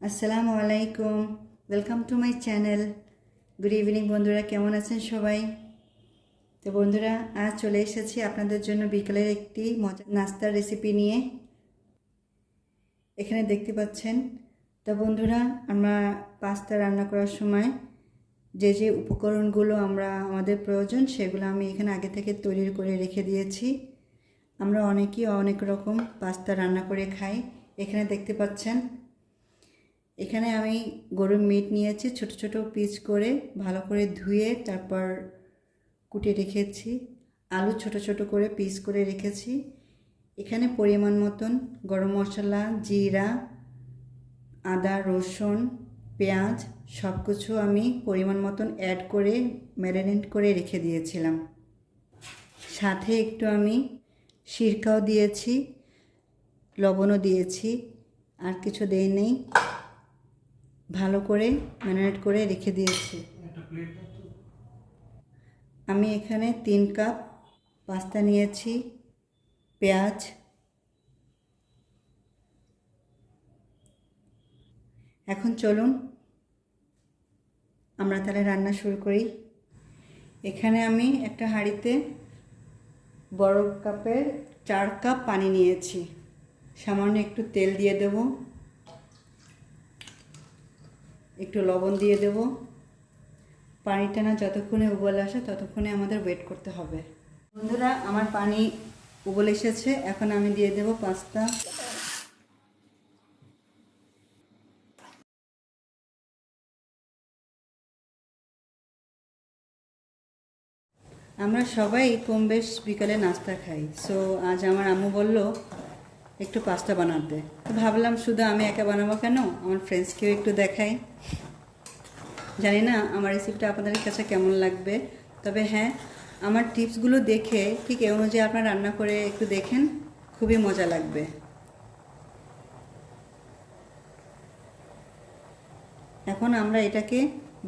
আসসালামু আলাইকুম, welcome to my channel. Good evening বন্ধুরা, কেমন আছেন সবাই? তো বন্ধুরা, আজ চলে এসেছি আপনাদের জন্য বিকেলের একটি মজার নাস্তার রেসিপি নিয়ে। এখানে দেখতে পাচ্ছেন। তো বন্ধুরা, আমরা পাস্তা রান্না করার সময় যে যে উপকরণগুলো আমাদের প্রয়োজন সেগুলো আমি এখানে আগে থেকে তৈরি করে রেখে দিয়েছি। আমরা অনেকেই অনেক রকম পাস্তা রান্না করে খাই। এখানে দেখতে পাচ্ছেন, এখানে আমি গরুর মিট নিয়েছি, ছোট ছোট পিস করে ভালো করে ধুয়ে তারপর কুটে রেখেছি। আলু ছোট ছোট করে পিস করে রেখেছি। এখানে পরিমাণ মতন গরম মশলা, জিরা, আদা, রসুন, পেঁয়াজ সব কিছু আমি পরিমাণ মতন অ্যাড করে ম্যারিনেট করে রেখে দিয়েছিলাম। সাথে একটু আমি সিরকাও দিয়েছি, লবণও দিয়েছি, আর কিছু দেই নেই। ভালো করে ম্যারিনেট করে রেখে দিয়েছি। আমি এখানে 3 কাপ পাস্তা নিয়েছি, পেঁয়াজ, এখন চলুন আমরা তাহলে রান্না শুরু করি। এখানে আমি একটা হাঁড়িতে বড় কাপের 4 কাপ পানি নিয়েছি। সামান্য একটু তেল দিয়ে দেব, একটু লবণ দিয়ে দেব। পানিটা না যতক্ষণে উবল আসে ততক্ষণে আমাদের ওয়েট করতে হবে। বন্ধুরা, আমার পানি উবল এসেছে, এখন আমি দিয়ে দেব পাস্তা। আমরা সবাই কম বেশ বিকালে নাস্তা খাই। সো আজ আমার আম্মু বলল একটু পাস্তা বানাতে। তো ভাবলাম শুধু আমি একা বানাবো কেন, আমার ফ্রেন্ডসকেও একটু দেখাই। জানি না আমার রেসিপিটা আপনাদের কাছে কেমন লাগবে, তবে হ্যাঁ, আমার টিপসগুলো দেখে ঠিক এই অনুযায়ী আপনারা রান্না করে একটু দেখেন, খুবই মজা লাগবে। এখন আমরা এটাকে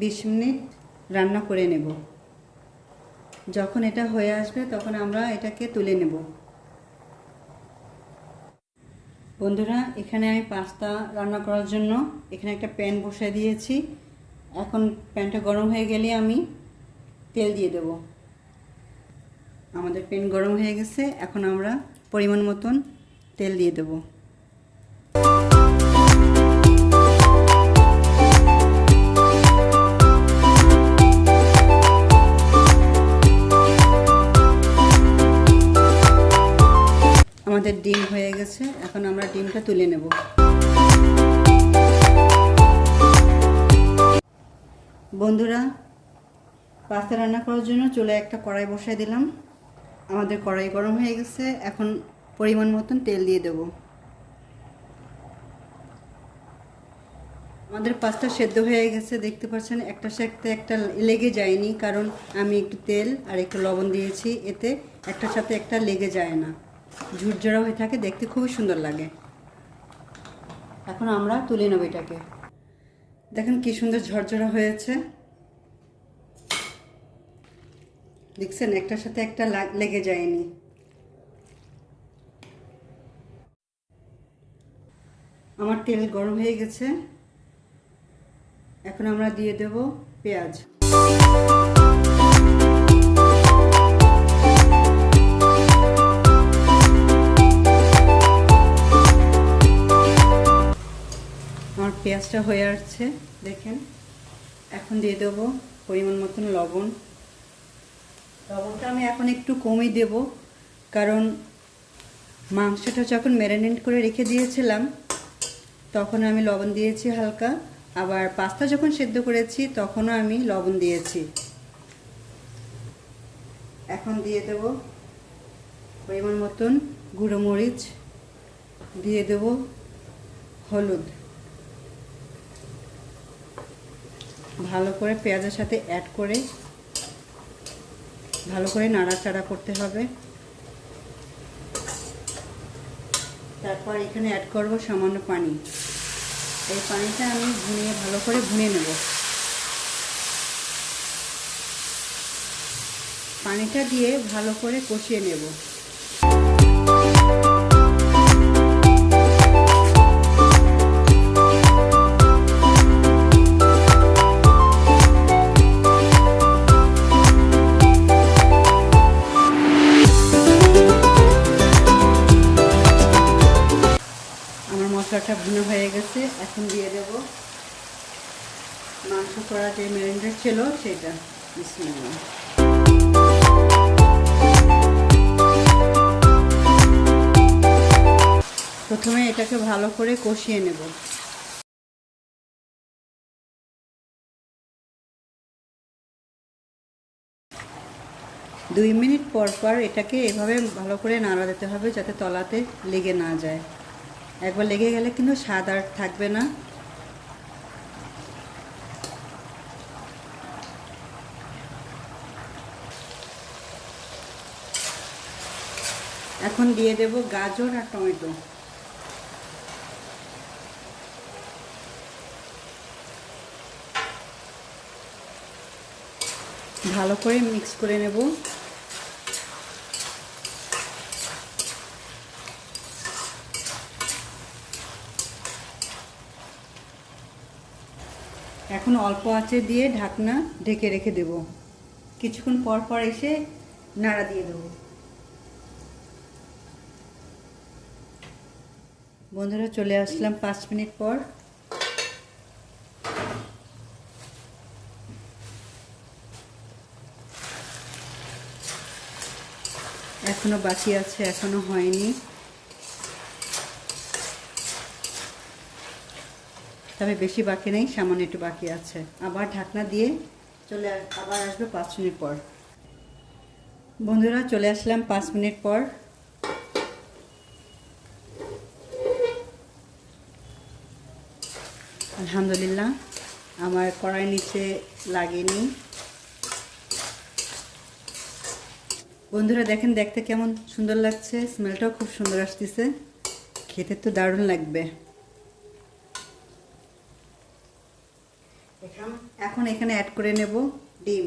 20 মিনিট রান্না করে নেব। যখন এটা হয়ে আসবে তখন আমরা এটাকে তুলে নেব। বন্ধুরা, এখানে আমি পাস্তা রান্না করার জন্য এখানে একটা প্যান বসিয়ে দিয়েছি। এখন প্যানটা গরম হয়ে গেলে আমি তেল দিয়ে দেব। আমাদের প্যান গরম হয়ে গেছে, এখন আমরা পরিমাণ মতন তেল দিয়ে দেব। আমাদের ডিম হয়ে গেছে, এখন আমরা ডিমটা তুলে নেব। বন্ধুরা, পাস্তা রান্না করার জন্য চুলায় একটা কড়াই বসাই দিলাম। আমাদের কড়াই গরম হয়ে গেছে, এখন পরিমাণ মতন তেল দিয়ে দেব। আমাদের পাস্তা সেদ্ধ হয়ে গেছে, দেখতে পাচ্ছেন একটার সাথে একটা লেগে যায়নি, কারণ আমি একটু তেল আর একটু লবণ দিয়েছি। এতে একটার সাথে একটা লেগে যায় না, ঝুরঝরা হয়ে থাকে, দেখতে খুবই সুন্দর লাগে। এখন আমরা তুলে নেব এটাকে। দেখেন কি সুন্দর ঝরঝরা হয়েছে, দেখছেন একটার সাথে একটা লেগে যায়নি। আমার তেল গরম হয়ে গেছে, এখন আমরা দিয়ে দেব পেঁয়াজ। আমার পেঁয়াজটা হয়ে আসছে, দেখেন। এখন দিয়ে দেব পরিমাণ মতন লবণ। লবণটা আমি এখন একটু কমই দেব, কারণ মাংসটা যখন ম্যারিনেট করে রেখে দিয়েছিলাম তখন আমি লবণ দিয়েছি হালকা, আবার পাস্তা যখন সেদ্ধ করেছি তখনও আমি লবণ দিয়েছি। এখন দিয়ে দেব পরিমাণ মতন গুঁড়ো মরিচ, দিয়ে দেব হলুদ। ভালো করে পেঁয়াজের সাথে অ্যাড করে ভালো করে নাড়াচাড়া করতে হবে। তারপর এখানে অ্যাড করব সামান্য পানি। এই পানিটা আমি ভালো করে ভুনে নেব। পানিটা দিয়ে ভালো করে কষিয়ে নেব। মশলাটা ভুনা হয়ে গেছে। এখন দিয়ে দেব মাংস করা যে ম্যারিনেট ছিল সেটা। বিসমিল্লাহ। প্রথমে এটাকে ভালো করে কষিয়ে নেব। দুই মিনিট পর পর এটাকে এভাবে ভালো করে নাড়া দিতে হবে যাতে তলাতে লেগে না যায়। একবার লেগে গেলে কিন্তু স্বাদ আর থাকবে না। এখন দিয়ে দেব গাজর আর টমেটো। ভালো করে মিক্স করে নেব। এখন অল্প আঁচে দিয়ে ঢাকনা ঢেকে রেখে দেব। কিছুক্ষণ পর পর এসে নাড়া দিয়ে দেব। বন্ধুরা চলে আসলাম 5 মিনিট পর। এখনো বাকি আছে, এখনো হয়নি। তবে বেশি বাকি নেই, সামান্য একটু বাকি আছে। আবার ঢাকনা দিয়ে আবার আসবে 5 মিনিট পর। বন্ধুরা চলে আসলাম 5 মিনিট পর। আলহামদুলিল্লাহ আমার কড়াই নিচে লাগেনি। বন্ধুরা দেখেন, দেখতে কেমন সুন্দর লাগছে, স্মেলটাও খুব সুন্দর আসতেছে, খেতে তো দারুণ লাগবে। এখন এখানে অ্যাড করে নেব ডিম।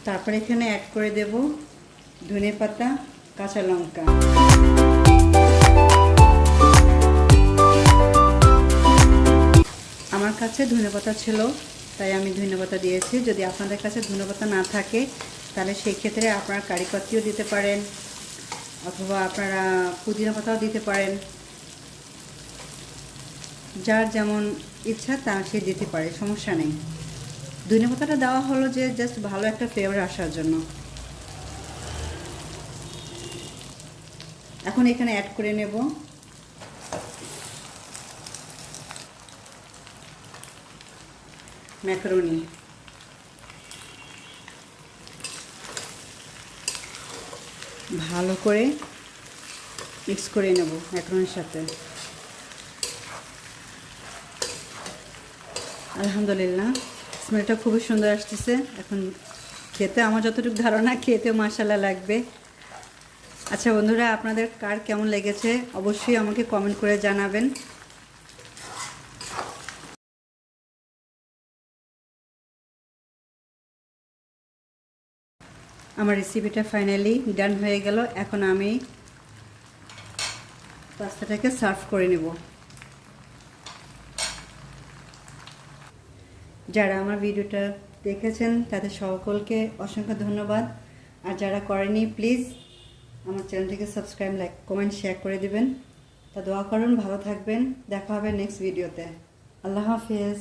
তারপর এখানে অ্যাড করে দেব ধনেপাতা, কাঁচা লঙ্কা। আমার কাছে ধনেপাতা ছিল তাই আমি ধনেপাতা দিয়েছি। যদি আপনাদের কাছে ধনেপাতা না থাকে তাহলে সেই ক্ষেত্রে আপনারা কারি পাতাও দিতে পারেন, অথবা আপনারা পুদিনা পাতাও দিতে পারেন। যার যেমন ইচ্ছা তা সে দিতে পারে, সমস্যা নেই। ধনেপাতাটা দেওয়া হলো যে জাস্ট ভালো একটা ফ্লেভার আসার জন্য। এখন এখানে অ্যাড করে নেব ম্যাকারনি। ভালো করে মিক্স করে নেব ম্যাকারনির সাথে। আলহামদুলিল্লাহ স্মেলটা খুবই সুন্দর আসতেছে। এখন খেতে আমার যতটুকু ধারণা খেতে মাশাআল্লাহ লাগবে। আচ্ছা বন্ধুরা, আপনাদের কার কেমন লেগেছে অবশ্যই আমাকে কমেন্ট করে জানাবেন। আমার রেসিপিটা ফাইনালি ডান হয়ে গেল। এখন আমি পাস্তাটাকে সার্ভ করে নেব। যারা আমার ভিডিওটা দেখেছেন তাদের সকলকে অসংখ্য ধন্যবাদ। আর যারা করেনি প্লিজ আমার চ্যানেলটিকে সাবস্ক্রাইব, লাইক, কমেন্ট, শেয়ার করে দিবেন। তা দোয়া করুন, ভালো থাকবেন। দেখা হবে নেক্সট ভিডিওতে। আল্লাহ হাফেজ।